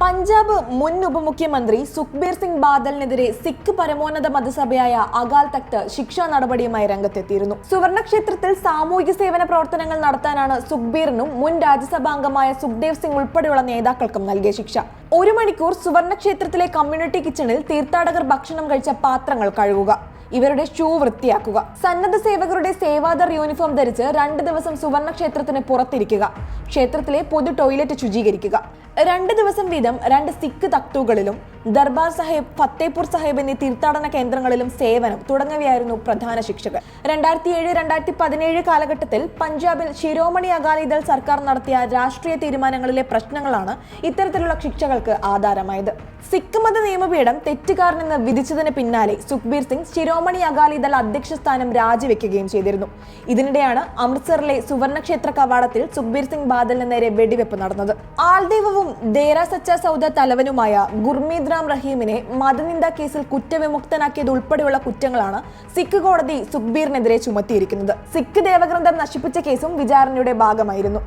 പഞ്ചാബ് മുൻ ഉപമുഖ്യമന്ത്രി സുഖ്ബീർ സിംഗ് ബാദലിനെതിരെ സിഖ് പരമോന്നത മതസഭയായ അകാൽ തഖ്ത് ശിക്ഷാ നടപടിയുമായി രംഗത്തെത്തിയിരുന്നു. സുവർണക്ഷേത്രത്തിൽ സാമൂഹിക സേവന പ്രവർത്തനങ്ങൾ നടത്താനാണ് സുഖ്ബീറിനും മുൻ രാജ്യസഭാംഗമായ സുഖ്ദേവ് സിംഗ് ഉൾപ്പെടെയുള്ള നേതാക്കൾക്കും നൽകിയ ശിക്ഷ. 1 മണിക്കൂർ സുവർണക്ഷേത്രത്തിലെ കമ്മ്യൂണിറ്റി കിച്ചണിൽ തീർത്ഥാടകർ ഭക്ഷണം കഴിച്ച പാത്രങ്ങൾ കഴുകുക, ഇവരുടെ ഷൂ വൃത്തിയാക്കുക, സന്നദ്ധ സേവകരുടെ സേവാദർ യൂണിഫോം ധരിച്ച് 2 ദിവസം സുവർണക്ഷേത്രത്തിന് പുറത്തിരിക്കുക, ക്ഷേത്രത്തിലെ പൊതു ടോയ്ലറ്റ് ശുചീകരിക്കുക, 2 ദിവസം വീതം 2 സിഖ് തക്തുകളിലും ദർബാർ സാഹിബ്, ഫത്തേപൂർ സാഹിബ് എന്നീ തീർത്ഥാടന കേന്ദ്രങ്ങളിലും സേവനം തുടങ്ങിയവയായിരുന്നു പ്രധാന ശിക്ഷകൾ. 2007-2017 കാലഘട്ടത്തിൽ പഞ്ചാബിൽ ശിരോമണി അകാലിദൾ സർക്കാർ നടത്തിയ രാഷ്ട്രീയ തീരുമാനങ്ങളിലെ പ്രശ്നങ്ങളാണ് ഇത്തരത്തിലുള്ള ശിക്ഷകൾക്ക് ആധാരമായത്. സിഖ് മത നിയമപീഠം തെറ്റുകാരനെന്ന് വിധിച്ചതിന് പിന്നാലെ സുഖ്ബീർ സിംഗ് ശിരോമണി അകാലിദൾ അധ്യക്ഷ സ്ഥാനം രാജിവെക്കുകയും ചെയ്തിരുന്നു. ഇതിനിടെയാണ് അമൃത്സറിലെ സുവർണക്ഷേത്ര കവാടത്തിൽ സുഖ്ബീർ സിംഗ് ബാദലിന് നേരെ വെടിവെപ്പ് നടന്നത്. ആൾദൈവവും ദേര സച്ച സൗദ തലവനുമായ ഗുർമീത് റാം റഹീമിനെ മതനിന്ദ കേസിൽ കുറ്റവിമുക്തനാക്കിയത് ഉൾപ്പെടെയുള്ള കുറ്റങ്ങളാണ് സിഖ് കോടതി സുഖ്ബീറിനെതിരെ ചുമത്തിയിരിക്കുന്നത്. സിഖ് ദേവഗ്രന്ഥം നശിപ്പിച്ച കേസും വിചാരണയുടെ ഭാഗമായിരുന്നു.